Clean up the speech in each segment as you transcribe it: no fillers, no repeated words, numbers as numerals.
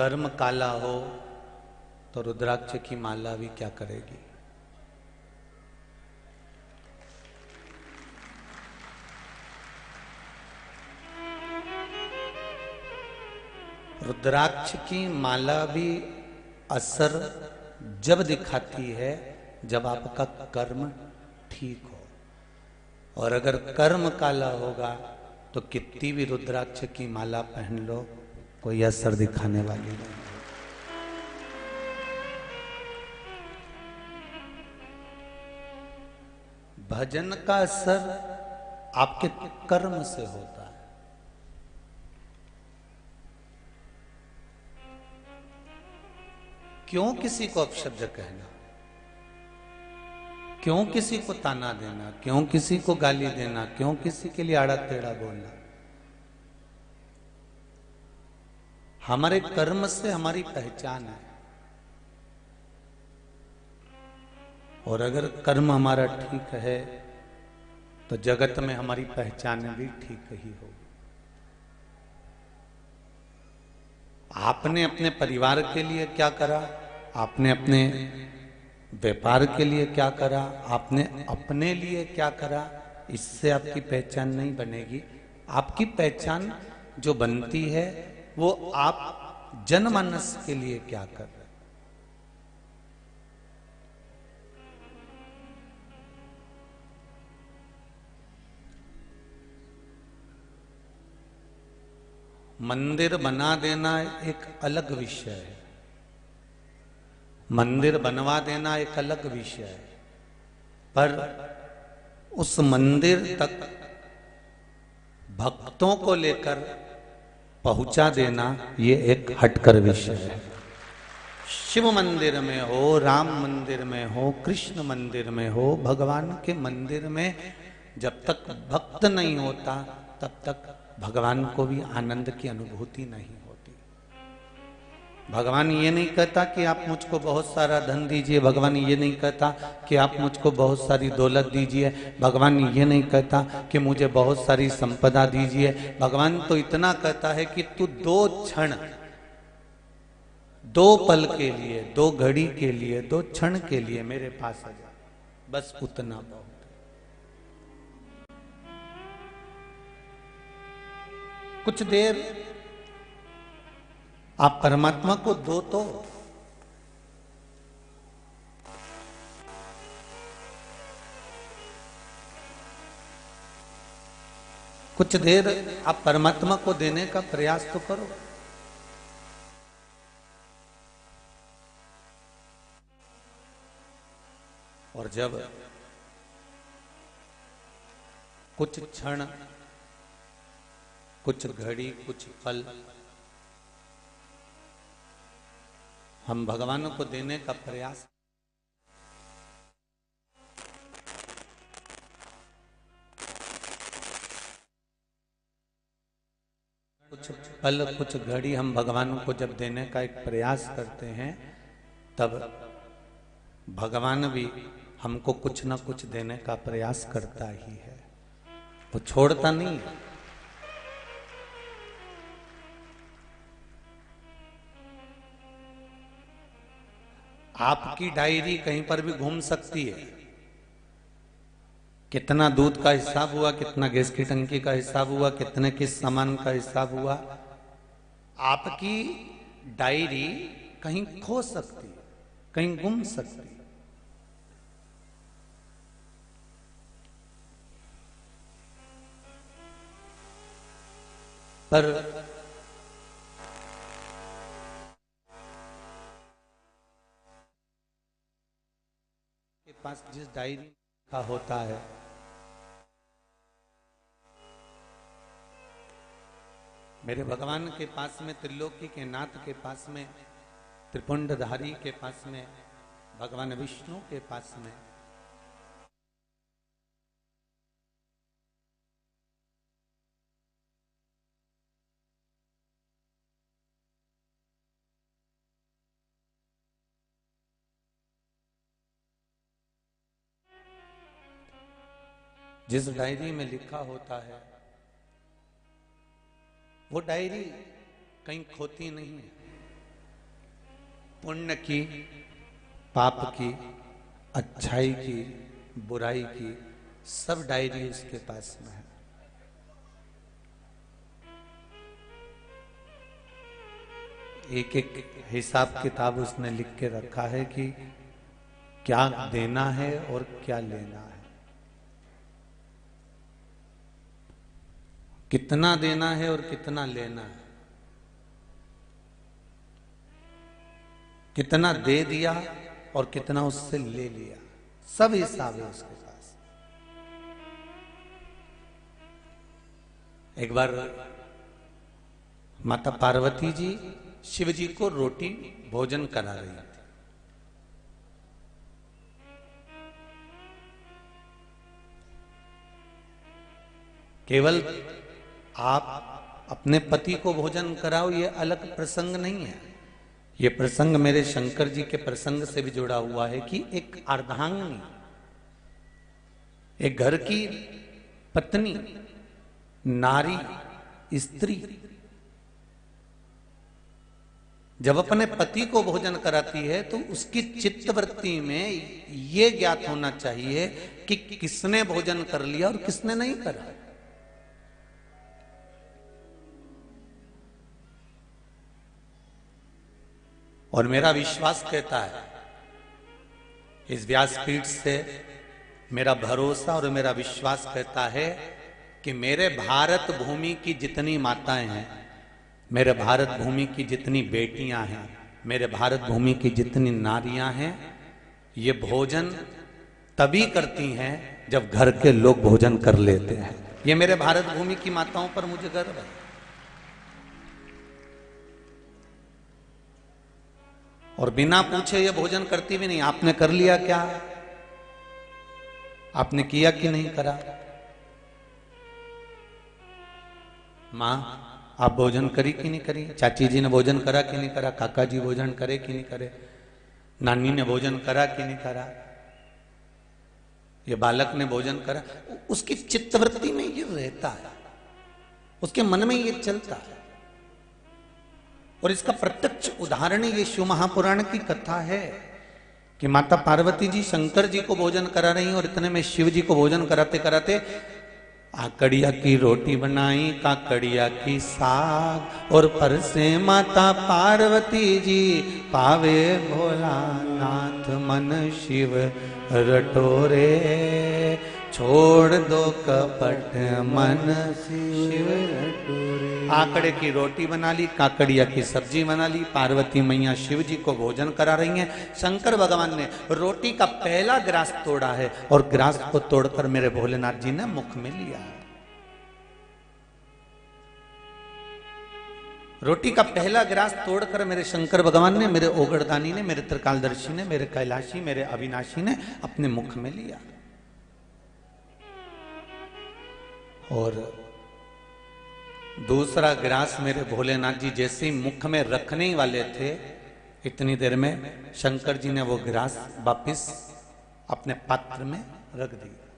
कर्म काला हो तो रुद्राक्ष की माला भी क्या करेगी। रुद्राक्ष की माला भी असर जब दिखाती है जब आपका कर्म ठीक हो, और अगर कर्म काला होगा तो कितनी भी रुद्राक्ष की माला पहन लो कोई असर दिखाने वाली नहीं। भजन का असर आपके कर्म से होता है। क्यों किसी को अपशब्द कहना, क्यों किसी को ताना देना, क्यों किसी को गाली देना, क्यों किसी के लिए आड़ा टेढ़ा बोलना। हमारे कर्म से हमारी पहचान है, और अगर कर्म हमारा ठीक है तो जगत में हमारी पहचान भी ठीक ही होगी। आपने अपने परिवार के लिए क्या करा, आपने अपने व्यापार के लिए क्या करा, आपने अपने लिए क्या करा, इससे आपकी पहचान नहीं बनेगी। आपकी पहचान जो बनती है वो आप जनमानस के लिए क्या कर रहे। मंदिर बना देना एक अलग विषय है, मंदिर बनवा देना एक अलग विषय है, पर उस मंदिर तक भक्तों को लेकर पहुंचा देना ये एक हटकर विषय है। शिव मंदिर में हो, राम मंदिर में हो, कृष्ण मंदिर में हो, भगवान के मंदिर में जब तक भक्त नहीं होता तब तक भगवान को भी आनंद की अनुभूति नहीं होती। भगवान ये नहीं कहता कि आप मुझको बहुत सारा धन दीजिए, भगवान ये नहीं कहता कि आप मुझको बहुत सारी दौलत दीजिए, भगवान ये नहीं कहता कि मुझे बहुत सारी संपदा दीजिए। भगवान तो इतना कहता है कि तू 2 क्षण, 2 पल के लिए, 2 घड़ी के लिए, 2 क्षण के लिए मेरे पास आ जा, बस उतना बहुत। कुछ देर आप परमात्मा को दो तो कुछ देर आप परमात्मा को देने का प्रयास तो करो। और जब कुछ क्षण, कुछ घड़ी, कुछ पल हम भगवान को देने का प्रयास, कुछ पल, कुछ घड़ी हम भगवान को जब देने का एक प्रयास करते हैं तब भगवान भी हमको कुछ ना कुछ देने का प्रयास करता ही है, वो छोड़ता नहीं है। आपकी डायरी कहीं पर भी घूम सकती है, कितना दूध का हिसाब हुआ, कितना गैस की टंकी का हिसाब हुआ, कितने किस सामान का हिसाब हुआ, आपकी डायरी कहीं खो सकती है, कहीं गुम सकती है। पर के पास जिस डायरी का होता है, मेरे भगवान के पास में, त्रिलोकी के नाथ के पास में, त्रिपुंडधारी के पास में, भगवान विष्णु के पास में जिस डायरी में लिखा होता है वो डायरी कहीं खोती नहीं है। पुण्य की, पाप की, अच्छाई की, बुराई की, सब डायरी उसके पास में है। एक एक हिसाब किताब उसने लिख के रखा है कि क्या देना है और क्या लेना है, कितना देना है और कितना लेना है, कितना दे दिया और कितना उससे ले लिया, सब हिसाब है उसके पास। एक बार माता पार्वती जी शिव जी को रोटी भोजन करा रही थी। केवल आप अपने पति को भोजन कराओ ये अलग प्रसंग नहीं है, ये प्रसंग मेरे शंकर जी के प्रसंग से भी जुड़ा हुआ है कि एक अर्धांगिनी, एक घर की पत्नी, नारी, स्त्री जब अपने पति को भोजन कराती है तो उसकी चित्तवृत्ति में ये ज्ञात होना चाहिए कि किसने भोजन कर लिया और किसने नहीं करा। और मेरा विश्वास कहता है, इस व्यासपीठ से मेरा भरोसा और मेरा विश्वास कहता है कि मेरे भारत भूमि की जितनी माताएं हैं, मेरे भारत भूमि की जितनी बेटियां हैं, मेरे भारत भूमि की जितनी नारियां हैं, ये भोजन तभी करती हैं जब घर के लोग भोजन कर लेते हैं। ये मेरे भारत भूमि की माताओं पर मुझे गर्व है। और बिना पूछे ये भोजन करती भी नहीं। आपने कर लिया क्या? आपने किया कि नहीं करा? मां आप भोजन करी कि नहीं करी? चाची जी ने भोजन करा कि नहीं करा? काका जी भोजन करे कि नहीं करे? नानी ने भोजन करा कि नहीं करा? ये बालक ने भोजन करा? उसकी चित्तवृत्ति में ये रहता है, उसके मन में ये चलता है। और इसका प्रत्यक्ष उदाहरण ये शिव महापुराण की कथा है कि माता पार्वती जी शंकर जी को भोजन करा रही और इतने में शिव जी को भोजन कराते कराते आकड़िया की रोटी बनाई, काकड़िया की साग, और पर से माता पार्वती जी पावे भोलानाथ मन शिव रटोरे, छोड़ दो कपट मन शिव रटोरे। आकड़े की रोटी बना ली, काकड़िया की सब्जी बना ली, पार्वती मैया शिव जी को भोजन करा रही हैं। शंकर भगवान ने रोटी का पहला ग्रास तोड़ा है और ग्रास को तोड़कर मेरे भोलेनाथ जी ने मुख में लिया। रोटी का पहला ग्रास तोड़कर मेरे शंकर भगवान ने, मेरे ओगड़दानी ने, मेरे त्रिकालदर्शी ने, मेरे कैलाशी, मेरे अविनाशी ने अपने मुख में लिया। और दूसरा ग्रास मेरे भोलेनाथ जी जैसे ही मुख में रखने ही वाले थे, इतनी देर में शंकर जी ने वो ग्रास वापिस अपने पात्र में रख दिया।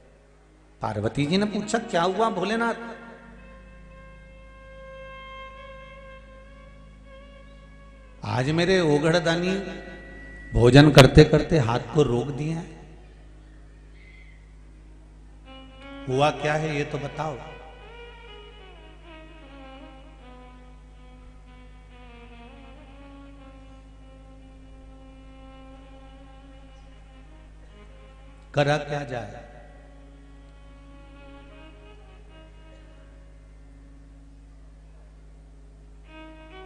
पार्वती जी ने पूछा क्या हुआ भोलेनाथ? आज मेरे ओगड़दानी भोजन करते करते हाथ को रोक दिए हैं, हुआ क्या है ये तो बताओ। करा क्या जाए?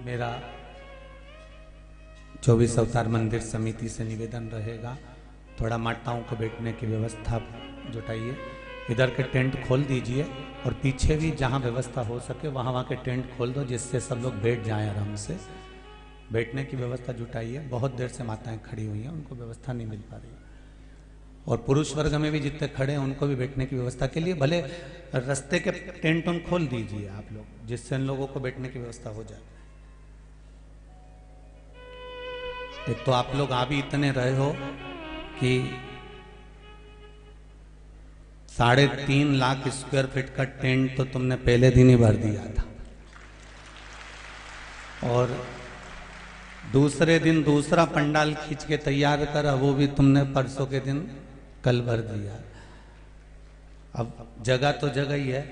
मेरा 24 अवतार मंदिर समिति से निवेदन रहेगा, थोड़ा माताओं को बैठने की व्यवस्था जुटाइए। इधर के टेंट खोल दीजिए और पीछे भी जहाँ व्यवस्था हो सके वहाँ के टेंट खोल दो, जिससे सब लोग बैठ जाएं आराम से। बैठने की व्यवस्था जुटाइए। बहुत देर से माताएं खड़ी हुई हैं, उनको व्यवस्था नहीं मिल पा रही। और पुरुष वर्ग में भी जितने खड़े हैं उनको भी बैठने की व्यवस्था के लिए भले रास्ते के टेंट उन खोल दीजिए आप लोग, जिससे इन लोगों को बैठने की व्यवस्था हो जाए। एक तो आप लोग आ भी इतने रहे हो कि 3.5 लाख स्क्वायर फीट का टेंट तो तुमने पहले दिन ही भर दिया था। और दूसरे दिन दूसरा पंडाल खींच के तैयार करा, वो भी तुमने परसों के दिन कल भर दिया। अब जगह तो जगह ही है?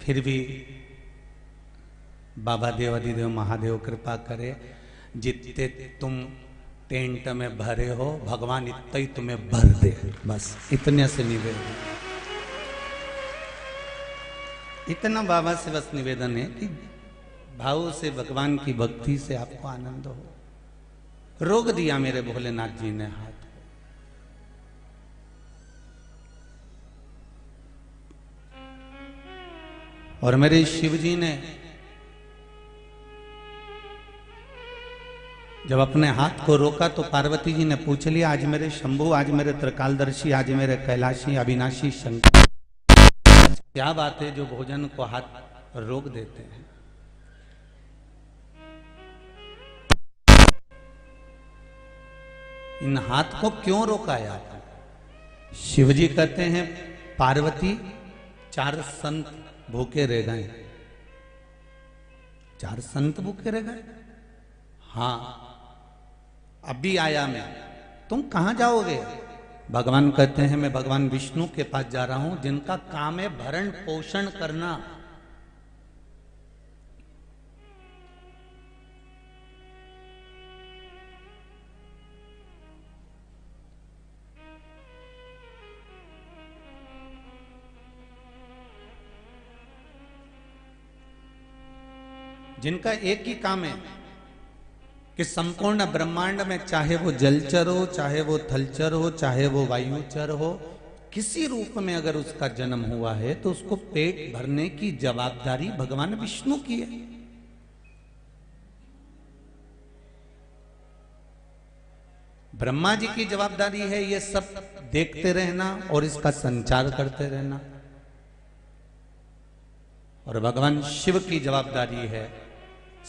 फिर भी बाबा देव अधिदेव महादेव कृपा करे, जितने तुम टेंट में भरे हो भगवान इतना ही तुम्हें भर दे, बस इतने से निवेदन, इतना बाबा से बस निवेदन है कि भाव से भगवान की भक्ति से आपको आनंद हो। रोक दिया मेरे भोलेनाथ जी ने हाथ, और मेरे शिव जी ने जब अपने हाथ को रोका तो पार्वती जी ने पूछ लिया, आज मेरे शंभु, आज मेरे त्रिकालदर्शी, आज मेरे कैलाशी अविनाशी शंकर, क्या बात है जो भोजन को हाथ रोक देते हैं? इन हाथ को क्यों रोकाया? शिवजी कहते हैं पार्वती 4 संत भूखे रह गए। 4 संत भूखे रह गए? हाँ, अभी आया मैं, तुम कहां जाओगे? भगवान कहते हैं मैं भगवान विष्णु के पास जा रहा हूं, जिनका काम है भरण पोषण करना। जिनका एक ही काम है कि संपूर्ण ब्रह्मांड में, चाहे वो जलचर हो, चाहे वो थलचर हो, चाहे वो वायुचर हो, किसी रूप में अगर उसका जन्म हुआ है तो उसको पेट भरने की जवाबदारी भगवान विष्णु की है। ब्रह्मा जी की जवाबदारी है ये सब देखते रहना और इसका संचार करते रहना, और भगवान शिव की जवाबदारी है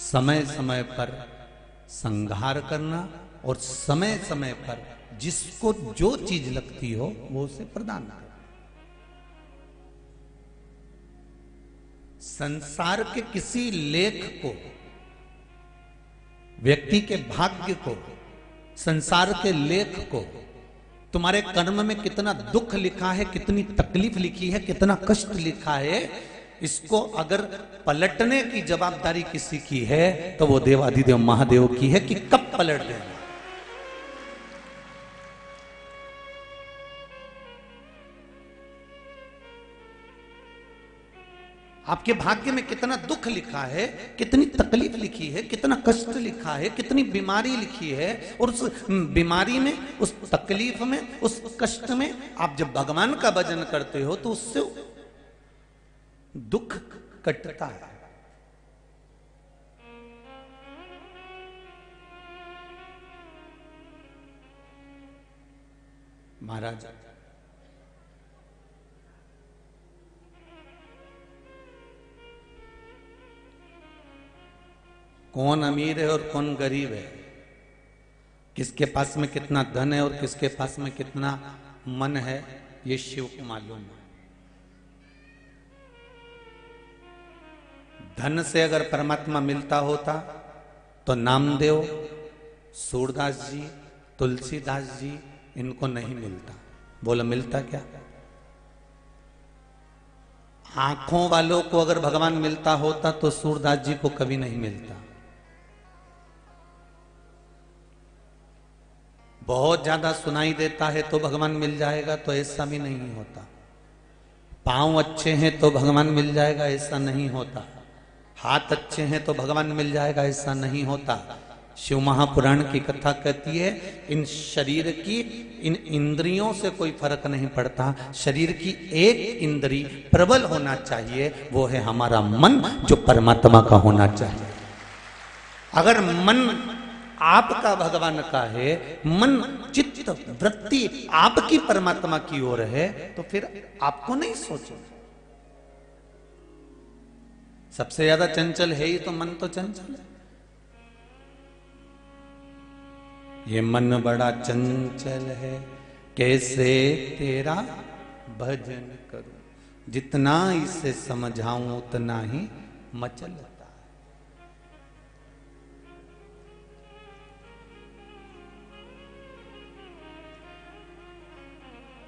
समय समय पर संहार करना और समय समय पर जिसको जो चीज लगती हो वो उसे प्रदान करना। संसार के किसी लेख को, व्यक्ति के भाग्य को, संसार के लेख को, तुम्हारे कर्म में कितना दुख लिखा है, कितनी तकलीफ लिखी है, कितना कष्ट लिखा है, इसको अगर पलटने की जवाबदारी किसी की है तो वो देवाधिदेव महादेव की है कि कब पलट देना। आपके भाग्य में कितना दुख लिखा है, कितनी तकलीफ लिखी है, कितना कष्ट लिखा है, कितनी बीमारी लिखी है, और उस बीमारी में, उस तकलीफ में, उस कष्ट में आप जब भगवान का भजन करते हो तो उससे दुख कटता है। महाराज कौन अमीर है और कौन गरीब है, किसके पास में कितना धन है और किसके पास में कितना मन है, ये शिव को मालूम है। धन से अगर परमात्मा मिलता होता तो नामदेव, सूरदास जी, तुलसीदास जी इनको नहीं मिलता। बोलो मिलता क्या? आंखों वालों को अगर भगवान मिलता होता तो सूरदास जी को कभी नहीं मिलता। बहुत ज्यादा सुनाई देता है तो भगवान मिल जाएगा, तो ऐसा भी नहीं होता। पांव अच्छे हैं तो भगवान मिल जाएगा, ऐसा नहीं होता। हाथ अच्छे हैं तो भगवान मिल जाएगा, ऐसा नहीं होता। शिव महापुराण की कथा कहती है इन शरीर की, इन इंद्रियों से कोई फर्क नहीं पड़ता। शरीर की एक इंद्री प्रबल होना चाहिए, वो है हमारा मन, जो परमात्मा का होना चाहिए। अगर मन आपका भगवान का है, मन चित्त वृत्ति आपकी परमात्मा की ओर है, तो फिर आपको नहीं सोचो। सबसे ज्यादा चंचल है ही तो मन तो चंचल है। ये मन बड़ा चंचल है, कैसे तेरा भजन करूं, जितना इसे समझाऊं उतना ही मचलता है।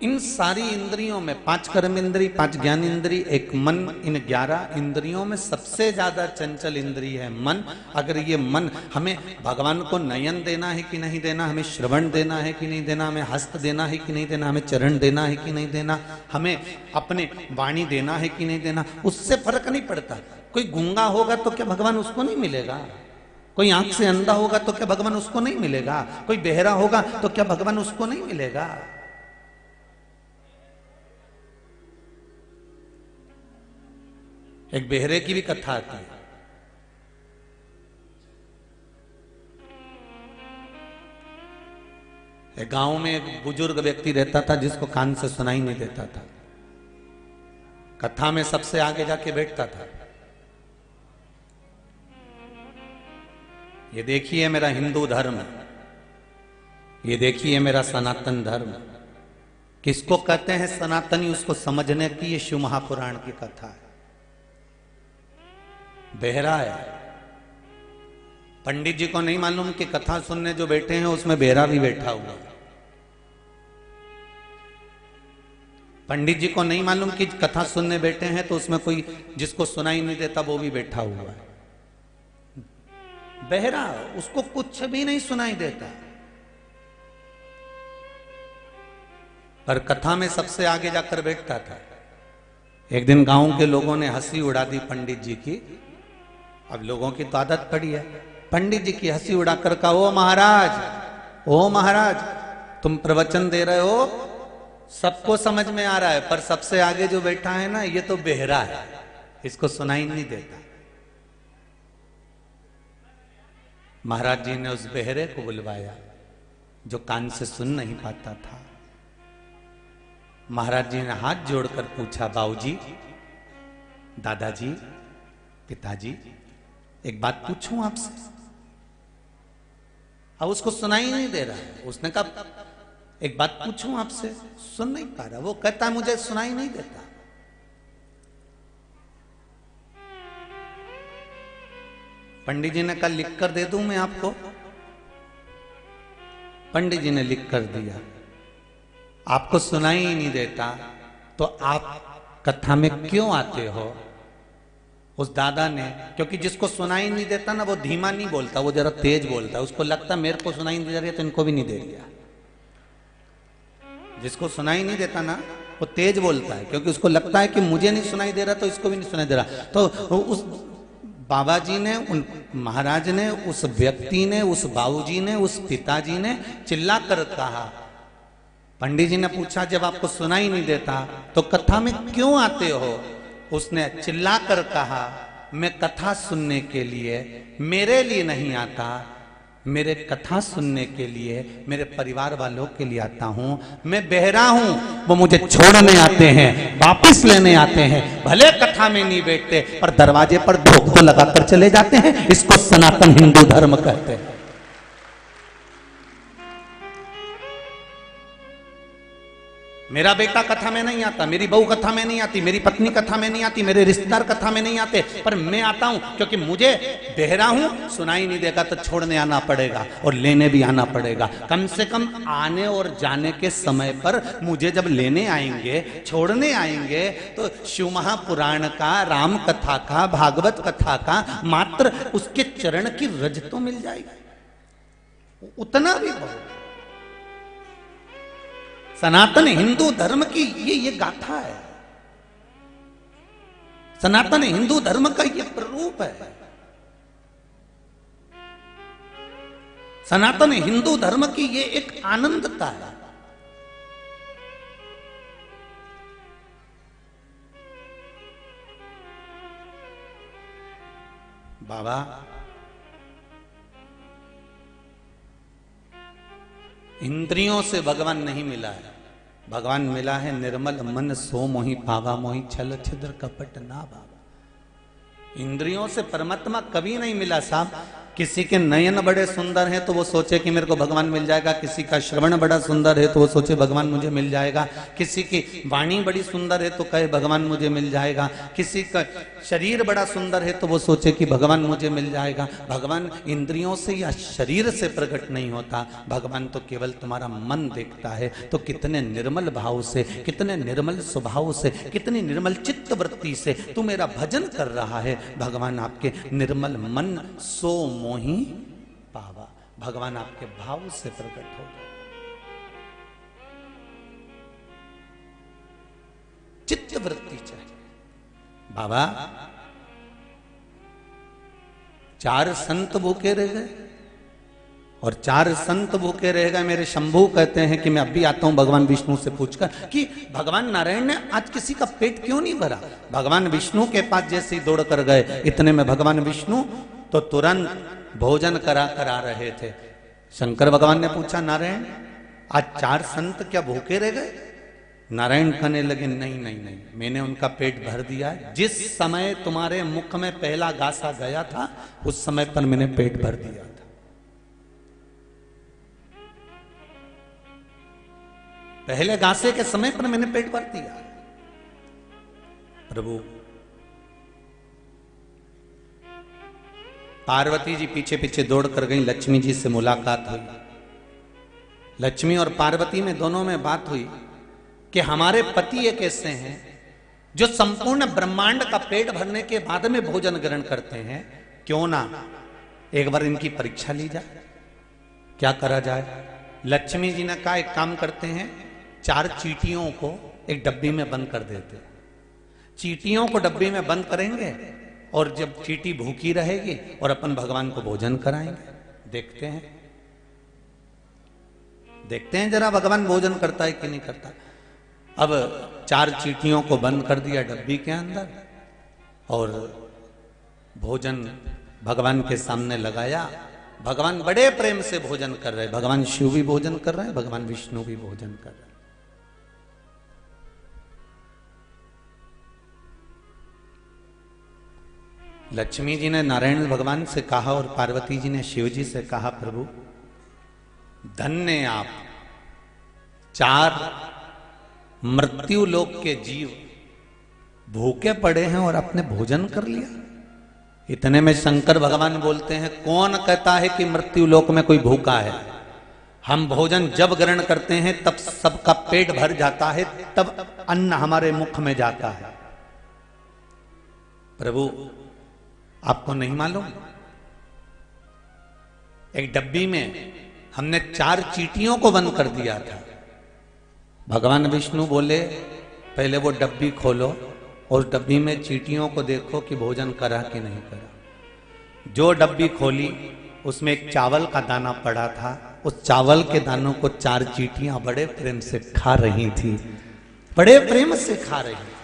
इन सारी इंद्रियों में 5 कर्म इंद्री, 5 ज्ञान इंद्री, एक मन, इन 11 इंद्रियों में सबसे ज्यादा चंचल इंद्री है मन। अगर ये मन, हमें भगवान को नयन देना है कि नहीं देना, हमें श्रवण देना है कि नहीं देना, हमें हस्त देना है कि नहीं देना, हमें चरण देना है कि नहीं देना, हमें अपने वाणी देना है कि नहीं देना, उससे फर्क नहीं पड़ता। कोई गूंगा होगा तो क्या भगवान उसको नहीं मिलेगा? कोई आंख से अंधा होगा तो क्या भगवान उसको नहीं मिलेगा? कोई बहरा होगा तो क्या भगवान उसको नहीं मिलेगा? एक बेहरे की भी कथा आती है। एक गांव में एक बुजुर्ग व्यक्ति रहता था जिसको कान से सुनाई नहीं देता था। कथा में सबसे आगे जाके बैठता था। ये देखिए मेरा हिंदू धर्म, ये देखिए मेरा सनातन धर्म। किसको कहते हैं सनातनी, उसको समझने की ये शिव महापुराण की कथा है। बहरा है। पंडित जी को नहीं मालूम कि कथा सुनने जो बैठे हैं उसमें बहरा भी बैठा हुआ है। पंडित जी को नहीं मालूम कि कथा सुनने बैठे हैं तो उसमें कोई जिसको सुनाई नहीं देता वो भी बैठा हुआ है। बहरा, उसको कुछ भी नहीं सुनाई देता, पर कथा में सबसे आगे जाकर बैठता था। एक दिन गांव के लोगों ने हंसी उड़ा दी पंडित जी की। अब लोगों की तो आदत पड़ी है, पंडित जी की हंसी उड़ाकर कहा, ओ महाराज तुम प्रवचन दे रहे हो, सबको समझ में आ रहा है, पर सबसे आगे जो बैठा है ना ये तो बहरा है, इसको सुनाई नहीं देता। महाराज जी ने उस बहरे को बुलवाया जो कान से सुन नहीं पाता था। महाराज जी ने हाथ जोड़कर पूछा, बाबूजी, दादाजी, पिताजी, एक बात पूछूं आपसे? अब उसको सुनाई नहीं दे रहा है। उसने कहा, एक बात पूछूं आपसे? सुन नहीं पा रहा। वो कहता मुझे सुनाई नहीं देता। पंडित जी ने कहा, लिख कर दे दूं मैं आपको? पंडित जी ने लिख कर दिया। आपको सुनाई ही नहीं देता तो आप कथा में क्यों आते हो? उस दादा ने, क्योंकि जिसको सुनाई नहीं देता ना वो धीमा नहीं बोलता, वो जरा तेज बोलता है। उसको लगता मेरे को सुनाई नहीं दे रही है तो इनको भी नहीं दे रही। जिसको सुनाई नहीं देता ना वो तेज बोलता है, क्योंकि उसको लगता है कि मुझे नहीं सुनाई दे रहा तो इसको भी नहीं सुनाई दे रहा। तो उस बाबा जी ने, उन महाराज ने, उस व्यक्ति ने, उस बाबूजी ने, उस पिताजी ने चिल्ला कर कहा। पंडित जी ने पूछा, जब आपको सुनाई नहीं देता तो कथा में क्यों आते हो? उसने चिल्ला कर कहा, मैं कथा सुनने के लिए, मेरे लिए नहीं आता, मेरे कथा सुनने के लिए मेरे परिवार वालों के लिए आता हूं। मैं बहरा हूं, वो मुझे छोड़ने आते हैं, वापस लेने आते हैं। भले कथा में नहीं बैठते पर दरवाजे पर धोख तो लगाकर चले जाते हैं। इसको सनातन हिंदू धर्म कहते हैं। मेरा बेटा कथा में नहीं आता, मेरी बहू कथा में नहीं आती, मेरी पत्नी कथा में नहीं आती, मेरे रिश्तेदार कथा में नहीं आते, पर मैं आता हूं क्योंकि मुझे बहरा हूं, सुनाई नहीं देगा तो छोड़ने आना पड़ेगा और लेने भी आना पड़ेगा। कम से कम आने और जाने के समय पर मुझे जब लेने आएंगे, छोड़ने आएंगे, तो शिव महापुराण का, राम कथा का, भागवत कथा का मात्र उसके चरण की रज तो मिल जाएगी, उतना भी बहुत। सनातन हिंदू धर्म की ये गाथा है। सनातन हिंदू धर्म का ये प्ररूप है। सनातन हिंदू धर्म की ये एक आनंदता है। बाबा, इंद्रियों से भगवान नहीं मिला है। भगवान मिला है निर्मल मन सो मोहि पावा मोहि छल छिद्र कपट ना बाबा। इंद्रियों से परमात्मा कभी नहीं मिला साहब। किसी के नयन बड़े सुंदर हैं तो वो सोचे कि मेरे को भगवान मिल जाएगा, किसी का श्रवण बड़ा सुंदर है तो वो सोचे भगवान मुझे मिल जाएगा, किसी की वाणी बड़ी सुंदर है तो कहे भगवान मुझे मिल जाएगा, किसी का शरीर बड़ा सुंदर है तो वो सोचे कि भगवान मुझे मिल जाएगा। भगवान इंद्रियों से या शरीर से प्रकट नहीं होता, भगवान तो केवल तुम्हारा मन देखता है। तो कितने निर्मल भाव से, कितने निर्मल स्वभाव से, कितनी निर्मल चित्त वृत्ति से तू मेरा भजन कर रहा है, भगवान आपके निर्मल मन सो मोही पावा, भगवान आपके भाव से प्रकट होगा। चित्त वृत्ति चाहिए। बाबा 4 संत भूखे रह गए और 4 संत भूखे रह गए। मेरे शंभू कहते हैं कि मैं अब भी आता हूं भगवान विष्णु से पूछकर कि भगवान नारायण ने आज किसी का पेट क्यों नहीं भरा। भगवान विष्णु के पास जैसे ही दौड़ कर गए, इतने में भगवान विष्णु तो तुरंत भोजन करा आ रहे थे। शंकर भगवान ने पूछा, नारायण आज 4 संत क्या भूखे रह गए? नारायण कहने लगे, नहीं नहीं नहीं, मैंने उनका पेट भर दिया है। जिस समय तुम्हारे मुख में पहला गासा गया था उस समय पर मैंने पेट भर दिया था। पहले गासे के समय पर मैंने पेट भर दिया। प्रभु पार्वती जी पीछे पीछे दौड़ कर गई, लक्ष्मी जी से मुलाकात हुई। लक्ष्मी और पार्वती में दोनों में बात हुई कि हमारे पति एक ऐसे हैं जो संपूर्ण ब्रह्मांड का पेट भरने के बाद में भोजन ग्रहण करते हैं, क्यों ना एक बार इनकी परीक्षा ली जाए, क्या करा जाए। लक्ष्मी जी ने कहा, एक काम करते हैं, 4 चींटियों को एक डब्बी में बंद कर देते। चींटियों को डब्बी में बंद करेंगे और जब चींटी भूखी रहेगी और अपन भगवान को भोजन कराएंगे। देखते हैं जरा भगवान भोजन करता है कि नहीं करता। अब 4 चींटियों को बंद कर दिया डब्बी के अंदर और भोजन भगवान के सामने लगाया। भगवान बड़े प्रेम से भोजन कर रहे हैं। भगवान शिव भी भोजन कर रहे हैं, भगवान विष्णु भी भोजन कर रहे हैं। लक्ष्मी जी ने नारायण भगवान से कहा और पार्वती जी ने शिव जी से कहा, प्रभु धन्य आप, 4 मृत्यु लोक के जीव भूखे पड़े हैं और आपने भोजन कर लिया। इतने में शंकर भगवान बोलते हैं, कौन कहता है कि मृत्यु लोक में कोई भूखा है। हम भोजन जब ग्रहण करते हैं तब सबका पेट भर जाता है, तब अन्न हमारे मुख में जाता है। प्रभु आपको नहीं मालूम, एक डब्बी में हमने 4 चींटियों को बंद कर दिया था। भगवान विष्णु बोले, पहले वो डब्बी खोलो और डब्बी में चींटियों को देखो कि भोजन करा कि नहीं करा। जो डब्बी खोली उसमें एक चावल का दाना पड़ा था। उस चावल के दानों को 4 चींटियां बड़े प्रेम से खा रही थी, बड़े प्रेम से खा रही थी।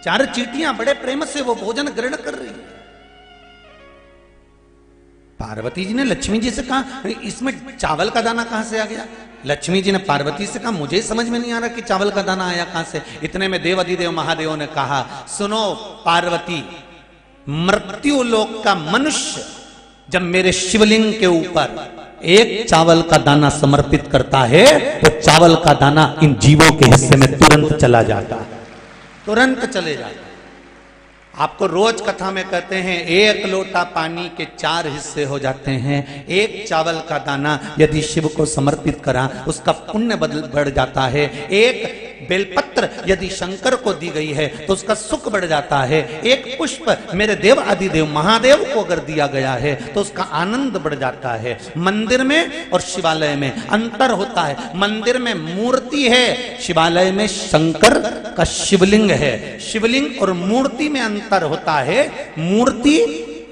4 चींटियां बड़े प्रेम से वो भोजन ग्रहण कर रही है। पार्वती जी ने लक्ष्मी जी से कहा, इसमें चावल का दाना कहां से आ गया। लक्ष्मी जी ने पार्वती से कहा, मुझे समझ में नहीं आ रहा कि चावल का दाना आया कहां से। इतने में देवाधिदेव महादेव ने कहा, सुनो पार्वती, मृत्यु लोक का मनुष्य जब मेरे शिवलिंग के ऊपर एक चावल का दाना समर्पित करता है तो चावल का दाना इन जीवों के हिस्से में तुरंत चला जाता है, तुरंत चले जाता है। आपको रोज कथा में कहते हैं, 1 लोटा पानी के 4 हिस्से हो जाते हैं। एक चावल का दाना यदि शिव को समर्पित करा उसका पुण्य बढ़ जाता है। एक बेलपत्र यदि शंकर को दी गई है तो उसका सुख बढ़ जाता है। एक पुष्प मेरे देव आदिदेव महादेव को अगर दिया गया है तो उसका आनंद बढ़ जाता है। मंदिर में और शिवालय में अंतर होता है। मंदिर में मूर्ति है, शिवालय में शंकर का शिवलिंग है। शिवलिंग और मूर्ति में अंतर होता है। मूर्ति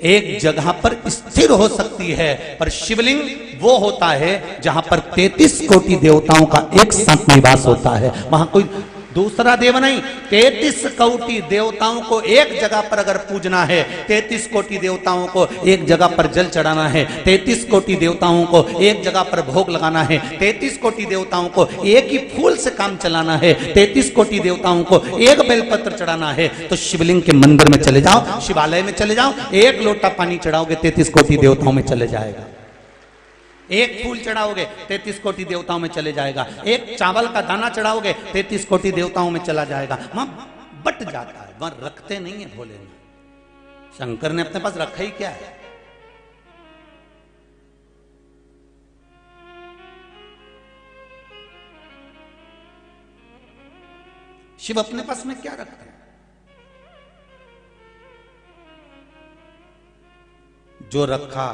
एक जगह पर स्थिर हो सकती है, पर शिवलिंग वो होता है जहां पर 33 कोटि देवताओं का एक साथ निवास होता है। वहां कोई दूसरा देव नहीं, 33 कोटि देवताओं को एक जगह पर अगर पूजना है, 33 कोटि देवताओं को एक जगह पर जल चढ़ाना है, 33 कोटि देवताओं को एक जगह पर भोग लगाना है, 33 कोटि देवताओं को एक ही फूल से काम चलाना है, 33 कोटि देवताओं को एक बेलपत्र चढ़ाना है, तो शिवलिंग के मंदिर में चले जाओ, शिवालय में चले जाओ, एक लोटा पानी चढ़ाओगे 33 कोटि देवताओं में चले जाएगा। एक फूल चढ़ाओगे 33 कोटि देवताओं में चले जाएगा, एक चावल का दाना चढ़ाओगे 33 कोटि देवताओं में चला जाएगा। वहां बट जाता है, वहां रखते नहीं है भोले ने। शंकर ने अपने पास रखा ही क्या है? शिव अपने पास में क्या रखते हैं? जो रखा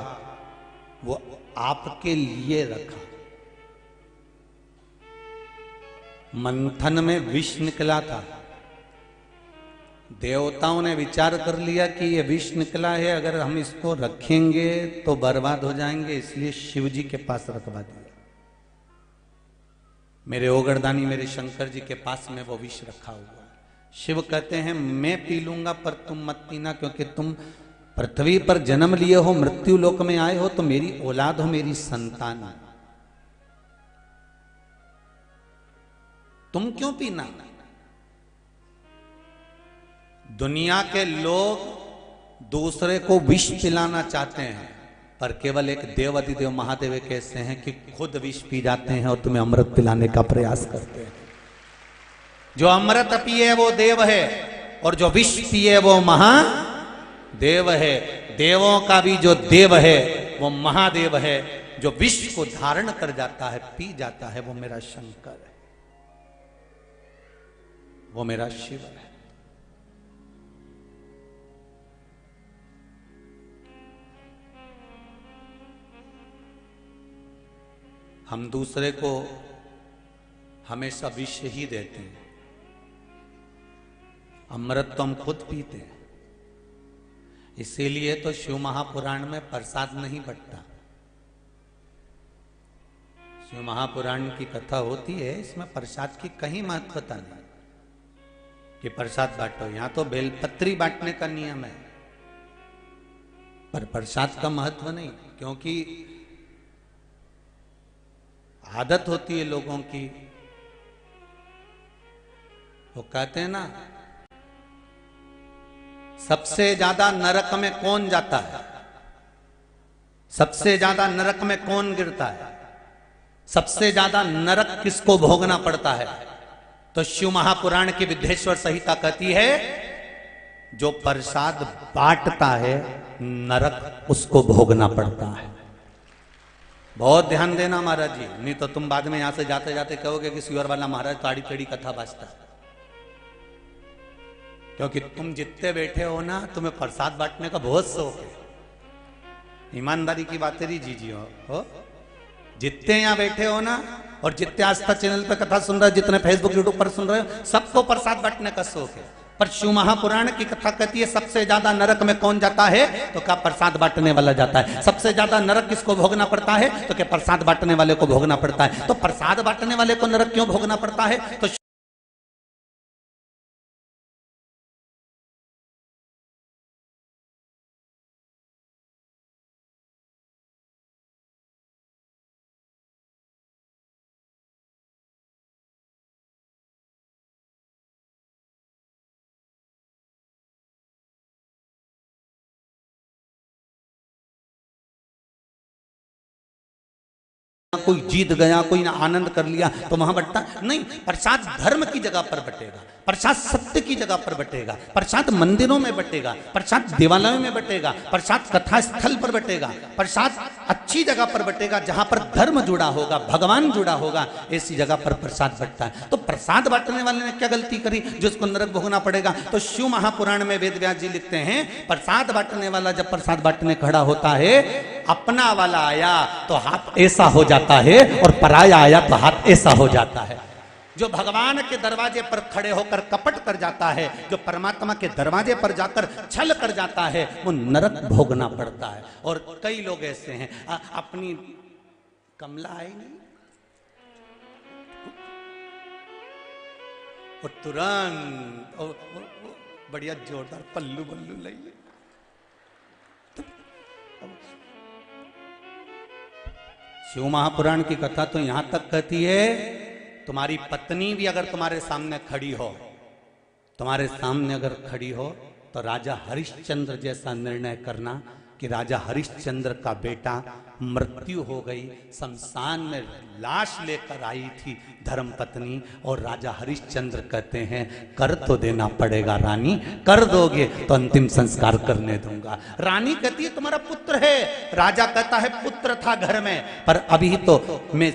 वो आपके लिए रखा। मंथन में विष निकला था, देवताओं ने विचार कर लिया कि ये विष निकला है, अगर हम इसको रखेंगे तो बर्बाद हो जाएंगे, इसलिए शिव जी के पास रखवा दिया। मेरे ओगरदानी मेरे शंकर जी के पास में वो विष रखा हुआ है। शिव कहते हैं मैं पी लूंगा पर तुम मत पीना, क्योंकि तुम पृथ्वी पर जन्म लिए हो, मृत्यु लोक में आए हो, तो मेरी औलाद हो, मेरी संतान। तुम क्यों पीना? दुनिया के लोग दूसरे को विष पिलाना चाहते हैं, पर केवल एक देव अधिदेव महादेव कैसे हैं कि खुद विष पी जाते हैं और तुम्हें अमृत पिलाने का प्रयास करते हैं। जो अमृत पिए वो देव है, और जो विष पिए वो महादेव है। देवों का भी जो देव है वो महादेव है। जो विष को धारण कर जाता है, पी जाता है, वो मेरा शंकर है, वो मेरा शिव है। हम दूसरे को हमेशा विष ही देते हैं, अमृत तो हम खुद पीते हैं। इसीलिए तो शिव महापुराण में प्रसाद नहीं बंटता। शिव महापुराण की कथा होती है, इसमें प्रसाद की कहीं महत्वता नहीं कि प्रसाद बांटो। यहां तो बेलपत्री बांटने का नियम है, पर प्रसाद का महत्व नहीं, क्योंकि आदत होती है लोगों की। वो कहते हैं ना, सबसे ज्यादा नरक में कौन जाता है, सबसे ज्यादा नरक में कौन गिरता है, सबसे ज्यादा नरक किसको भोगना पड़ता है? तो शिव महापुराण की विद्येश्वर संहिता कहती है, जो प्रसाद बांटता है नरक उसको भोगना पड़ता है। बहुत ध्यान देना महाराज जी, नहीं तो तुम बाद में यहां से जाते जाते कहोगे कि शिवर वाला महाराज ताड़ी टेढ़ी कथा बाजता है। क्योंकि तुम जितने बैठे हो ना, तुम्हें प्रसाद बांटने का बहुत शौक है। ईमानदारी की बात तेरी जी हो, जितने यहां बैठे हो ना, और जितने आस्था चैनल पे कथा सुन रहे हो, जितने फेसबुक यूट्यूब पर सुन रहे हो, सबको प्रसाद बांटने का शौक है। पर शिव महापुराण की कथा कहती है, सबसे ज्यादा नरक में कौन जाता है? तो क्या प्रसाद बांटने वाला जाता है। सबसे ज्यादा नरक किसको भोगना पड़ता है? तो क्या प्रसाद बांटने वाले को भोगना पड़ता है। तो प्रसाद बांटने वाले को नरक क्यों भोगना पड़ता है? तो कोई जीत गया, कोई ना आनंद कर लिया तो वहां बंटता नहीं। प्रसाद धर्म की जगह पर बटेगा, प्रसाद सत्य की जगह पर बटेगा, प्रसाद मंदिरों में बटेगा, प्रसाद देवालयों में बटेगा, प्रसाद कथा स्थल पर बटेगा, प्रसाद अच्छी जगह पर बटेगा, जहां पर धर्म जुड़ा होगा, भगवान जुड़ा होगा, ऐसी जगह पर प्रसाद बटता है। तो प्रसाद बांटने वाले ने क्या गलती करी जिसको नरक भोगना पड़ेगा? तो शिव महापुराण में वेद व्यास जी लिखते हैं, प्रसाद बांटने वाला जब प्रसाद बांटने खड़ा होता है, अपना वाला आया तो हाथ ऐसा हो जाता है, और पराया आया तो हाथ ऐसा हो जाता है। जो भगवान के दरवाजे पर खड़े होकर कपट कर जाता है, जो परमात्मा के दरवाजे पर जाकर छल कर जाता है, वो नरक भोगना पड़ता है। और कई लोग ऐसे हैं, अपनी कमला आई नहीं, और तुरंत बढ़िया जोरदार पल्लू बल्लू लाइए। शिव महापुराण की कथा तो यहां तक कहती है, तुम्हारी पत्नी भी अगर तुम्हारे सामने खड़ी हो, तुम्हारे सामने अगर खड़ी हो, तो राजा हरिश्चंद्र जैसा निर्णय करना कि राजा हरिश्चंद्र का बेटा मृत्यु हो गई, शमशान में लाश लेकर आई थी धर्मपत्नी, और राजा हरिश्चंद्र कहते हैं कर तो देना पड़ेगा रानी, कर दोगे तो अंतिम संस्कार करने दूंगा। रानी कहती है तुम्हारा पुत्र है, राजा कहता है पुत्र था घर में, पर अभी तो मैं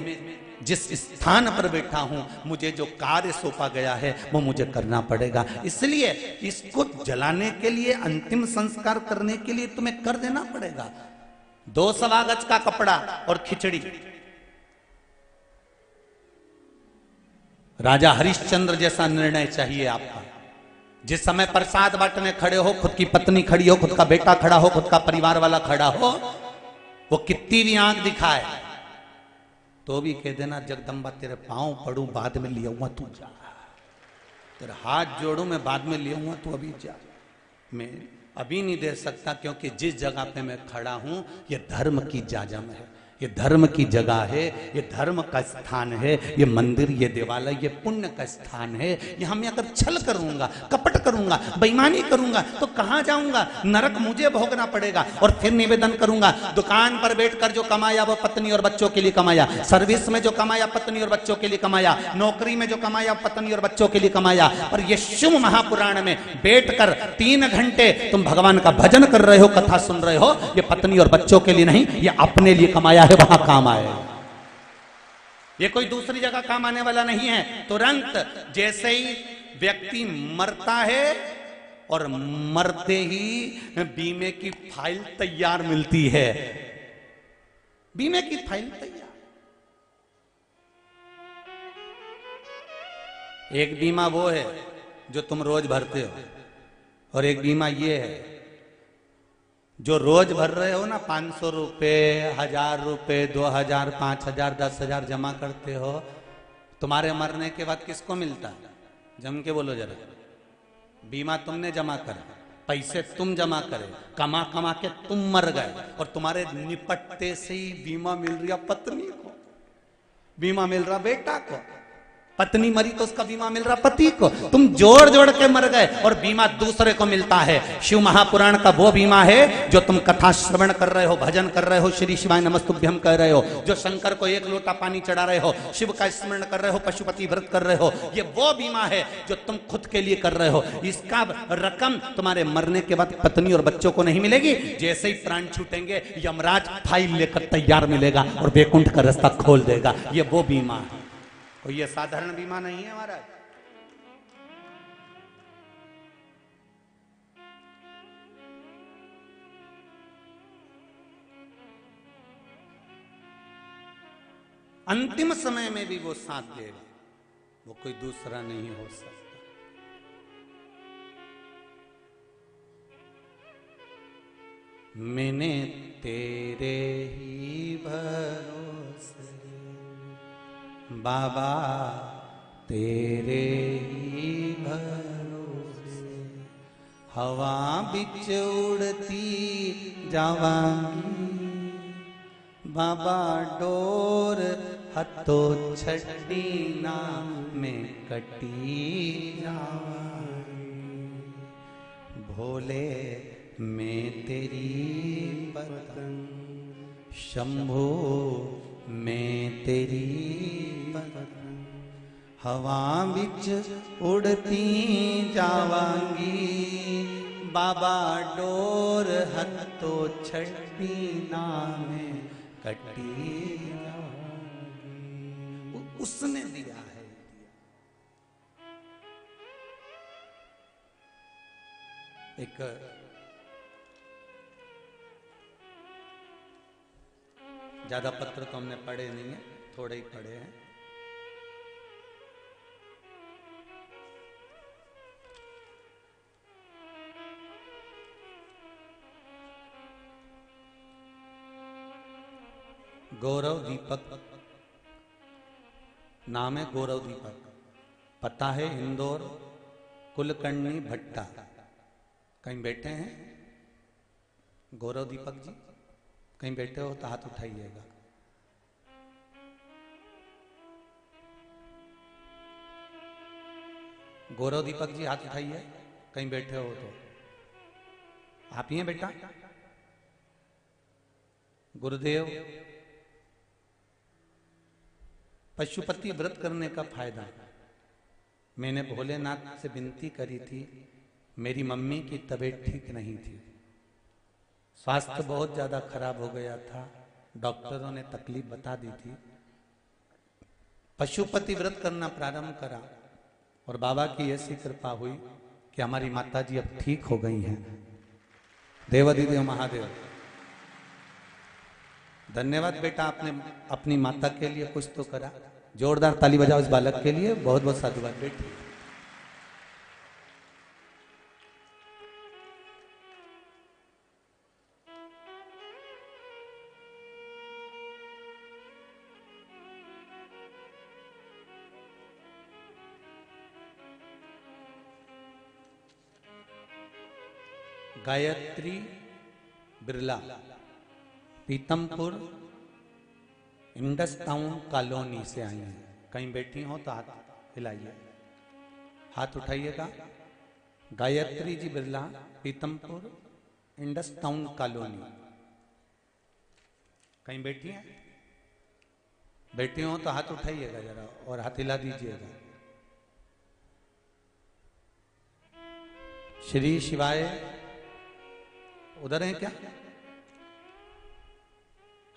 जिस स्थान पर बैठा हूं, मुझे जो कार्य सौंपा गया है वो मुझे करना पड़ेगा, इसलिए इसको जलाने के लिए, अंतिम संस्कार करने के लिए तुम्हें कर देना पड़ेगा। 2 सवा गज का कपड़ा और खिचड़ी। राजा हरिश्चंद्र जैसा निर्णय चाहिए आपका। जिस समय प्रसाद बांटने खड़े हो, खुद की पत्नी खड़ी हो, खुद का बेटा खड़ा हो, खुद का परिवार वाला खड़ा हो, वो कितनी भी आंख दिखाए तो भी कह देना जगदम्बा तेरे पांव पड़ू, बाद में लियाऊंगा, तू जा। तेरे हाथ जोड़ू, मैं बाद में लियाऊंगा, तू अभी जा। मैं अभी नहीं दे सकता, क्योंकि जिस जगह पे मैं खड़ा हूं ये धर्म की जाजम है, ये धर्म की जगह है, ये धर्म का स्थान है, ये मंदिर, ये देवालय, ये पुण्य का स्थान है। यहां मैं अगर छल करूंगा, कपट करूंगा, बेईमानी करूंगा तो कहां जाऊंगा? नरक मुझे भोगना पड़ेगा। और फिर निवेदन करूंगा, दुकान पर बैठकर जो कमाया वो पत्नी और बच्चों के लिए कमाया, सर्विस में जो कमाया पत्नी और बच्चों के लिए कमाया, नौकरी में जो कमाया पत्नी और बच्चों के लिए कमाया। और ये शिव महापुराण में बैठकर 3 घंटे तुम भगवान का भजन कर रहे हो, कथा सुन रहे हो, ये पत्नी और बच्चों के लिए नहीं, ये अपने लिए कमाया है, वहां काम आए। ये कोई दूसरी जगह काम आने वाला नहीं है। तुरंत जैसे ही व्यक्ति मरता है और मरते ही बीमे की फाइल तैयार मिलती है, बीमे की फाइल तैयार। एक बीमा वो है जो तुम रोज भरते हो, और एक बीमा ये है जो रोज भर रहे हो ना, 500 रुपये, 1000 रुपये, 2000, 5000, 10,000 जमा करते हो, तुम्हारे मरने के बाद किसको मिलता है? जम के बोलो जरा। बीमा तुमने जमा करा, पैसे तुम जमा करे, कमा कमा के तुम मर गए, और तुम्हारे निपटते से ही बीमा मिल रहा पत्नी को, बीमा मिल रहा बेटा को, पत्नी मरी तो उसका बीमा मिल रहा पति को, तुम जोड़ जोड़ के मर गए और बीमा दूसरे को मिलता है। शिव महापुराण का वो बीमा है जो तुम कथा श्रवण कर रहे हो, भजन कर रहे हो, श्री शिवाय नमस्तुभ्यम कह रहे हो, जो शंकर को 1 लोटा पानी चढ़ा रहे हो, शिव का स्मरण कर रहे हो, पशुपति व्रत कर रहे हो, ये वो बीमा है जो तुम खुद के लिए कर रहे हो। इसका रकम तुम्हारे मरने के बाद पत्नी और बच्चों को नहीं मिलेगी, जैसे ही प्राण छूटेंगे यमराज फाइल लेकर तैयार मिलेगा और वैकुंठ का रास्ता खोल देगा। ये वो बीमा है, और ये साधारण बीमा नहीं है महाराज। अंतिम समय में भी वो साथ देगा, वो कोई दूसरा नहीं हो सकता। मैंने तेरे ही भरोसे बाबा, तेरे ही भरोसे हवा बिच उड़ती जावांगी, बाबा डोर हथो छड़ी ना में कटी जावांगी, भोले मैं तेरी पतंग, शंभो मैं तेरी पतंग, हवा बिच उड़ती जावांगी, बाबा डोर हथो छड़ी ना में कटी जावांगी। उसने दिया है। एक ज्यादा पत्र तो हमने पढ़े नहीं है, थोड़े ही पढ़े हैं। गौरव दीपक नाम है, गौरव दीपक पता है इंदौर कुलकर्णी भट्टा, कहीं बैठे हैं? गौरव दीपक जी कहीं बैठे हो तो हाथ उठाइएगा। गौरव दीपक जी हाथ उठाइए, कहीं बैठे हो तो। आप ही हैं बेटा? गुरुदेव, पशुपति व्रत करने का फायदा। मैंने भोलेनाथ से विनती करी थी, मेरी मम्मी की तबीयत ठीक नहीं थी, स्वास्थ्य बहुत ज्यादा खराब हो गया था, डॉक्टरों ने तकलीफ बता दी थी। पशुपति व्रत करना प्रारंभ करा और बाबा की ऐसी कृपा हुई कि हमारी माता जी अब ठीक हो गई हैं। देवाधिदेव महादेव, धन्यवाद बेटा, आपने अपनी माता के लिए कुछ तो करा। जोरदार ताली बजाओ इस बालक के लिए, बहुत बहुत साधुवाद बेटी। Gayatri Birla, Pitampura Indus town colony से आई हैं। कहीं बैठी हो तो हाथ हिलाइए, हाथ उठाइएगा। Gayatri ji Birla, Pitampura Indus town colony, कहीं बैठी हैं? बैठी हो तो हाथ उठाइएगा जरा और हाथ हिला दीजिएगा। श्री शिवाय उधर हैं क्या?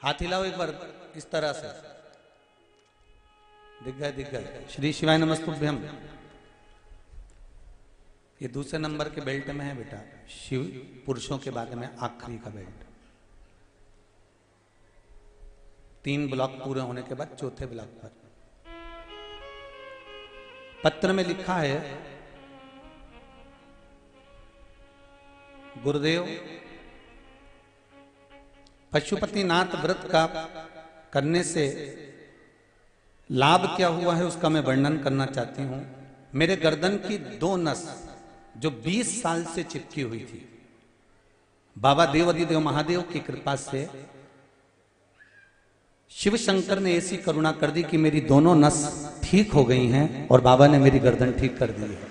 हाथ हिलाओ एक बार इस तरह से। दिख गए, दिख गए। श्री शिवाय नमस्तुभ्यम। ये दूसरे नंबर के बेल्ट में है बेटा, शिव पुरुषों के बाद में आखिरी का बेल्ट। 3 ब्लॉक पूरे होने के बाद चौथे ब्लॉक पर पत्र में लिखा है, गुरुदेव, पशुपतिनाथ व्रत का करने से लाभ क्या हुआ है उसका मैं वर्णन करना चाहती हूं। मेरे गर्दन की 2 नस जो 20 साल से चिपकी हुई थी, बाबा देवाधिदेव महादेव की कृपा से शिव शंकर ने ऐसी करुणा कर दी कि मेरी दोनों नस ठीक हो गई हैं और बाबा ने मेरी गर्दन ठीक कर दी है।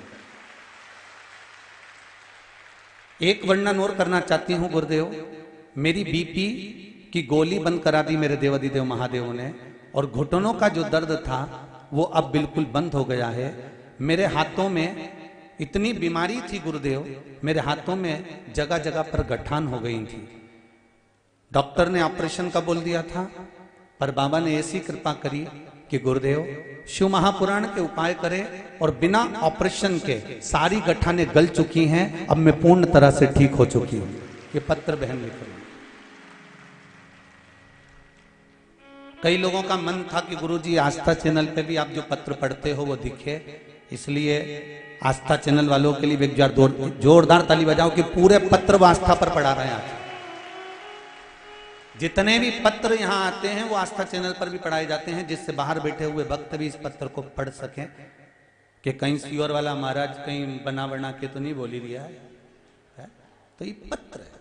एक वर्णन और करना चाहती हूं गुरुदेव, मेरी बीपी की गोली बंद करा दी मेरे देवाधिदेव महादेव ने, और घुटनों का जो दर्द था वो अब बिल्कुल बंद हो गया है। मेरे हाथों में इतनी बीमारी थी गुरुदेव, मेरे हाथों में जगह जगह पर गठान हो गई थी। डॉक्टर ने ऑपरेशन का बोल दिया था, पर बाबा ने ऐसी कृपा करी कि गुरुदेव शिव महापुराण के उपाय करे और बिना ऑपरेशन के सारी गठाने गल चुकी हैं। अब मैं पूर्ण तरह से ठीक हो चुकी हूं। ये पत्र बहन लिख रही। कई लोगों का मन था कि गुरुजी आस्था चैनल पे भी आप जो पत्र पढ़ते हो वो दिखे, इसलिए आस्था चैनल वालों के लिए एक जोरदार ताली बजाओ कि पूरे पत्र वो आस्था पर पढ़ा रहे हैं। जितने भी पत्र यहाँ आते हैं वो आस्था चैनल पर भी पढ़ाए जाते हैं, जिससे बाहर बैठे हुए भक्त भी इस पत्र को पढ़ सकें कि कहीं सीवर वाला महाराज कहीं बना बना के तो नहीं बोली दिया है। तो ये पत्र है,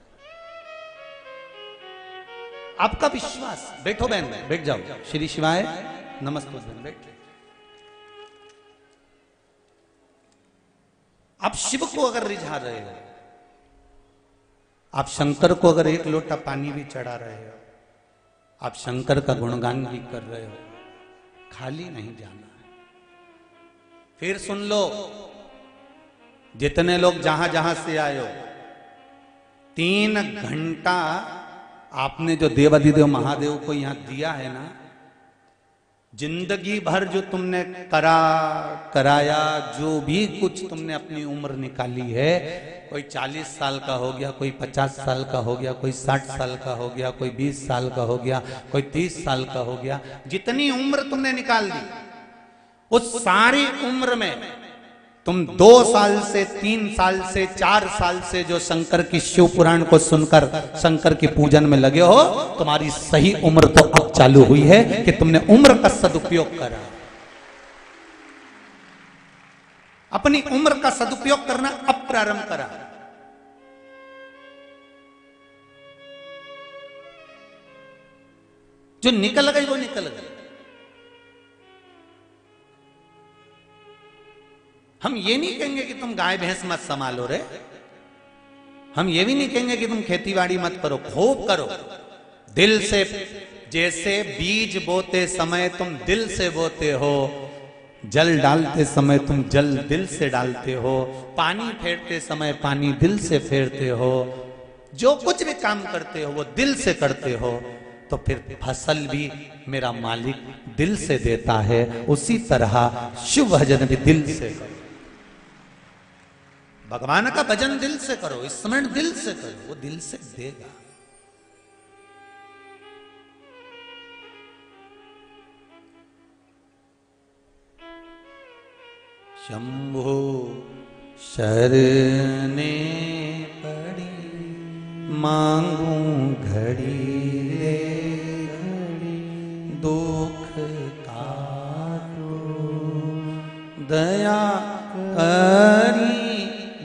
आपका विश्वास। बैठो बहन, बैठ जाओ। श्री शिवाय नमस्ते बहन, बैठ। आप शिव को अगर रिझा रहे हो, आप शंकर को अगर एक लोटा पानी भी चढ़ा रहे हो, आप शंकर का गुणगान भी कर रहे हो, खाली नहीं जाना है। फिर सुन लो, जितने लोग जहां जहां से आए हो, 3 घंटा आपने जो देवाधिदेव महादेव को यहां दिया है ना, जिंदगी भर जो तुमने कराया, जो भी कुछ तुमने अपनी उम्र निकाली है, कोई 40 साल का हो गया, कोई 50 साल का हो गया, कोई 60 साल का हो गया, कोई 20 साल का हो गया, कोई 30 साल का हो गया, जितनी उम्र तुमने निकाल दी, उस सारी उम्र में तुम 2 साल से 3 साल से 4 साल से जो शंकर की शिव पुराण को सुनकर शंकर की पूजन में लगे हो, तुम्हारी सही उम्र तो अब चालू हुई है कि तुमने उम्र का सदुपयोग करा। अपनी उम्र का सदुपयोग करना अब प्रारंभ करा। जो निकल गई वो निकल गई। हम ये नहीं कहेंगे कि तुम गाय भैंस मत संभालो रे, हम ये भी नहीं कहेंगे कि तुम खेतीबाड़ी मत करो, खूब करो दिल से। जैसे बीज बोते समय तुम दिल से बोते हो, जल डालते समय तुम जल दिल से डालते हो, पानी फेरते समय पानी दिल से फेरते हो, जो कुछ भी काम करते हो वो दिल से करते हो, तो फिर फसल भी मेरा मालिक दिल से देता है। उसी तरह शिव भजन भी दिल से करो, भगवान का भजन दिल से करो, स्मरण दिल से करो, वो दिल से देगा। शंभो शरणे पड़ी मांगू घड़ी रे घड़ी, दुख काटो दया करी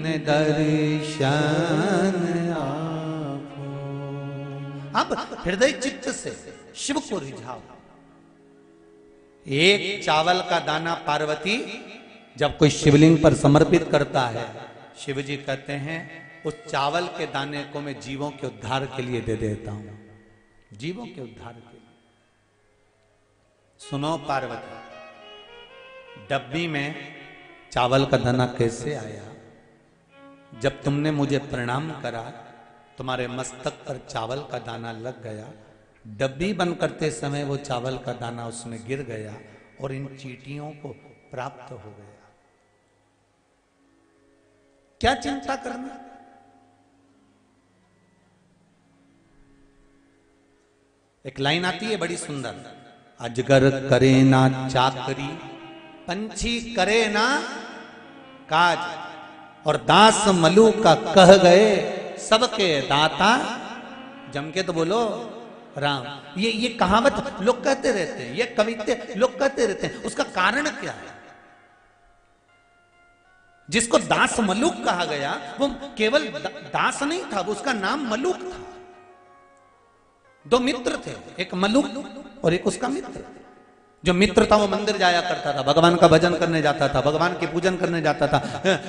ने दर्शन आपो। अब हृदय चित्त से शिव को रिझाओ। एक चावल का दाना पार्वती जब कोई शिवलिंग पर समर्पित करता है, शिव जी कहते हैं उस चावल के दाने को मैं जीवों के उद्धार के लिए दे देता हूं, जीवों के उद्धार के लिए। सुनो पार्वती, डब्बी में चावल का दाना कैसे आया? जब तुमने मुझे प्रणाम करा, तुम्हारे मस्तक पर चावल का दाना लग गया, डब्बी बंद करते समय वो चावल का दाना उसमें गिर गया और इन चींटियों को प्राप्त हो गया। क्या चिंता करना? एक लाइन आती है बड़ी सुंदर, अजगर करे ना चाकरी, पंछी करे ना काज, और दास मलू का कह गए सबके दाता। जम के तो बोलो राम। ये कहावत लोग कहते रहते हैं, ये कविते लोग कहते रहते हैं, उसका कारण क्या है? जिसको दास मलूक कहा गया वो केवल दास नहीं था, वो उसका नाम मलूक था। दो मित्र थे, एक मलूक और एक उसका मित्र। जो मित्र था वो मंदिर जाया करता था, भगवान का भजन करने जाता था, भगवान की पूजन करने जाता था,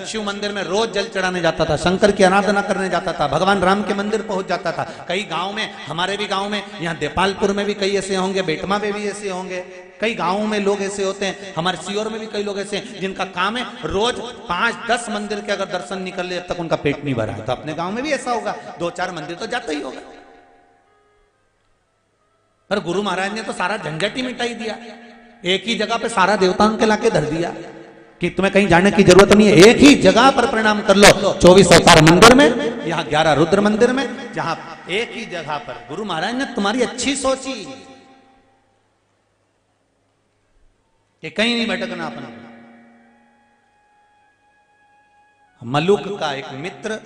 शिव मंदिर में रोज जल चढ़ाने जाता था, शंकर की आराधना करने जाता था, भगवान राम के मंदिर पहुंच जाता था। कई गांव में, हमारे भी गांव में, यहाँ देपालपुर में भी कई ऐसे होंगे, बेटमा में भी ऐसे होंगे, कई गांवों में लोग ऐसे होते हैं, हमारे सीहोर में भी कई लोग ऐसे हैं जिनका काम है रोज 5-10 मंदिर के अगर दर्शन निकल ले तब तक उनका पेट नहीं भरा। तो अपने गांव में भी ऐसा होगा, 2-4 मंदिर तो जाता ही होगा। पर गुरु महाराज ने तो सारा झंझट ही मिटाई दिया, एक ही जगह पे सारा देवताओं के लाके धर दिया कि तुम्हें कहीं जाने की जरूरत नहीं है, एक ही जगह पर प्रणाम कर लो। 24 अवतार मंदिर में, यहाँ 11 रुद्र मंदिर में, जहां एक ही जगह पर। गुरु महाराज ने तुम्हारी अच्छी सोची कि कहीं नहीं भटकना अपना। मलुक का एक मित्र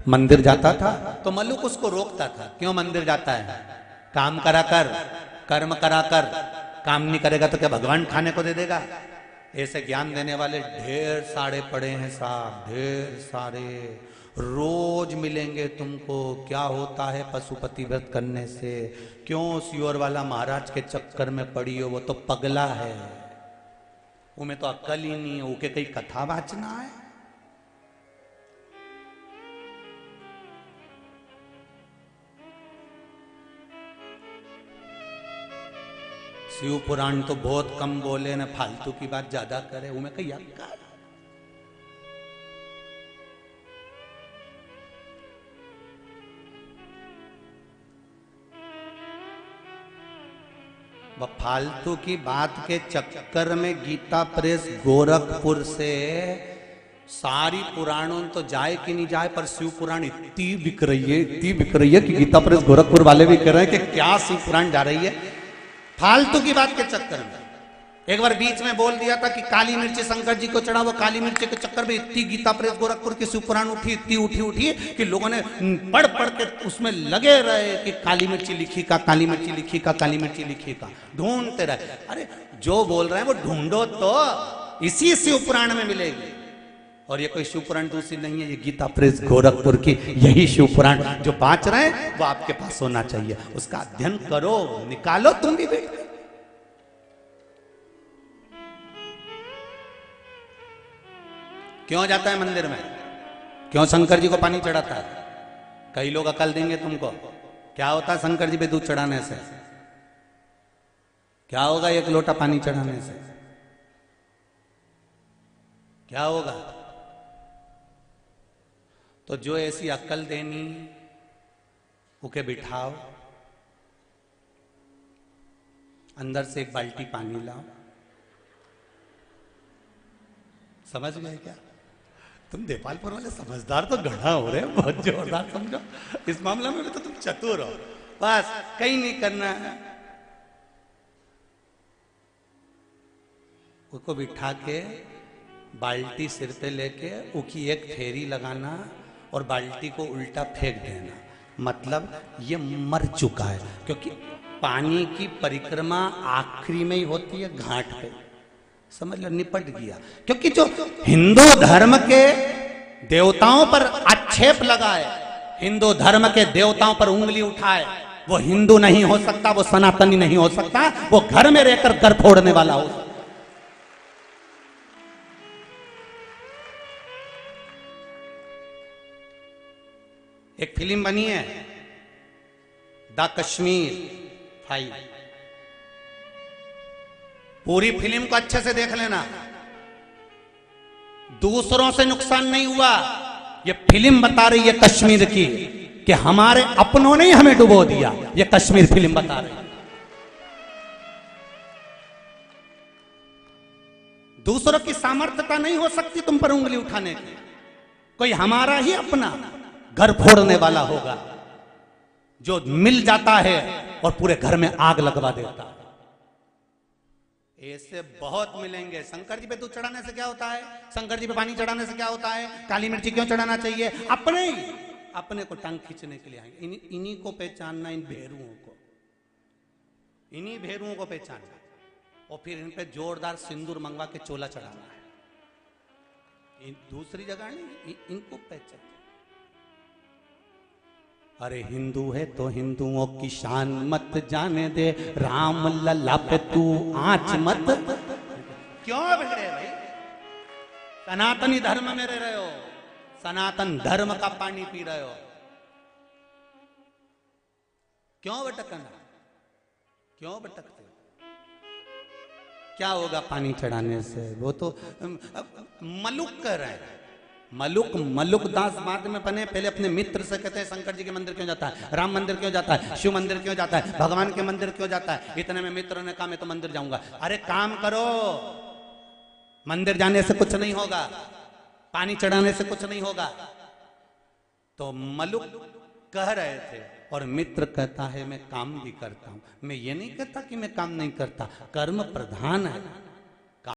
मंदिर जाता था तो मलुक उसको रोकता था, क्यों मंदिर जाता है? काम करा कर, कर्म करा कर, काम नहीं करेगा तो क्या भगवान खाने को दे देगा? ऐसे ज्ञान देने वाले ढेर सारे पड़े हैं साहब, ढेर सारे। रोज मिलेंगे तुमको क्या होता है पशुपति व्रत करने से। क्यों सीहोर वाला महाराज के चक्कर में पड़ी हो? वो तो पगला है, उमें तो अक्ल ही नहीं है, उके कई कथा वाचना है। शिव पुराण तो बहुत कम बोले न, फालतू की बात ज्यादा करे, उमें कई अक्ल। फालतू की बात के चक्कर में गीता प्रेस गोरखपुर से सारी पुराणों तो जाए कि नहीं जाए, पर शिव पुराण इतनी बिक रही है, इतनी बिक रही है कि गीता प्रेस गोरखपुर वाले भी कह रहे हैं कि क्या शिव पुराण जा रही है फालतू की बात के चक्कर में। एक बार बीच में बोल दिया था कि काली मिर्ची शंकर जी को चढ़ा, वो काली मिर्ची के चक्कर में इतनी गीता प्रेस गोरखपुर की शिव पुराण उठी, इतनी उठी कि लोगों ने पढ़ पढ़ के उसमें लगे रहे कि काली मिर्ची लिखी का, काली मिर्ची लिखी का, काली मिर्ची लिखी का, ढूंढते रहे। अरे जो बोल रहे हैं वो ढूंढो तो, इसी शिव पुराण में मिलेगी। और ये कोई शिव पुराण दूसरी नहीं है, ये गीता प्रेस गोरखपुर की यही शिव पुराण जो बाँच रहे हैं वो आपके पास होना चाहिए। उसका अध्ययन करो, निकालो तुम भी बेटा। क्यों जाता है मंदिर में? क्यों शंकर जी को पानी चढ़ाता है? कई लोग अकल देंगे तुमको। क्या होता है शंकर जी पे दूध चढ़ाने से? क्या होगा एक लोटा पानी चढ़ाने से? क्या होगा? तो जो ऐसी अक्ल देनी उके बिठाओ, अंदर से एक बाल्टी पानी लाओ। समझ गए क्या? तुम देपालपुर वाले समझदार तो गढ़ा हो रहे हो, बहुत जोरदार समझो। इस मामले में भी तो तुम चतुर हो। बस कहीं नहीं करना है, उसको बिठा के बाल्टी सिर पे लेके उसकी एक फेरी लगाना और बाल्टी को उल्टा फेंक देना। मतलब ये मर चुका है, क्योंकि पानी की परिक्रमा आखिरी में ही होती है घाट पे। समझ लो, निपट गया। क्योंकि जो हिंदू धर्म के देवताओं पर आक्षेप लगाए, हिंदू धर्म के देवताओं पर उंगली उठाए, वो हिंदू नहीं हो सकता, वो सनातनी नहीं हो सकता, वो घर में रहकर घर फोड़ने वाला हो सकता। एक फिल्म बनी है द कश्मीर फाइल, पूरी फिल्म को अच्छे से देख लेना। दूसरों से नुकसान नहीं हुआ, ये फिल्म बता रही है कश्मीर की कि हमारे अपनों ने हमें डुबो दिया। ये कश्मीर फिल्म बता रही है। दूसरों की सामर्थ्यता नहीं हो सकती तुम पर उंगली उठाने की। कोई हमारा ही अपना घर फोड़ने वाला होगा जो मिल जाता है और पूरे घर में आग लगवा देता है। ऐसे बहुत मिलेंगे। शंकर जी पे दूध चढ़ाने से क्या होता है? शंकर जी पे पानी चढ़ाने से क्या होता है? काली मिर्ची क्यों चढ़ाना चाहिए? अपने को टांग खींचने के लिए आएंगे। इन्हीं को पहचानना, इन भेरुओं को, इन्हीं भेरुओं को पहचानना और फिर इन पे जोरदार सिंदूर मंगवा के चोला चढ़ाना है। दूसरी जगह नहीं, इनको पहचान। अरे हिंदू है तो हिंदुओं की शान मत जाने दे, राम लल्ला पे तू आंच मत। क्यों बिगड़े भाई? सनातनी धर्म में रह रहे हो, सनातन धर्म का पानी पी रहे हो, क्यों भटकना? क्यों भटकते? क्या होगा पानी चढ़ाने से? वो तो मलुक कर रहे हैं। मलुक दास बाद में बने। पहले अपने मित्र से कहते हैं शंकर जी के मंदिर क्यों जाता है, राम मंदिर क्यों जाता है, शिव मंदिर क्यों जाता है, भगवान के मंदिर क्यों जाता है? इतने में मित्र ने कहा मैं तो मंदिर जाऊंगा। अरे काम करो, मंदिर जाने से कुछ नहीं होगा, पानी चढ़ाने से कुछ नहीं होगा। तो मलुक कह रहे थे और मित्र कहता है मैं काम भी करता हूं। मैं ये नहीं कहता कि मैं काम नहीं करता, कर्म प्रधान है।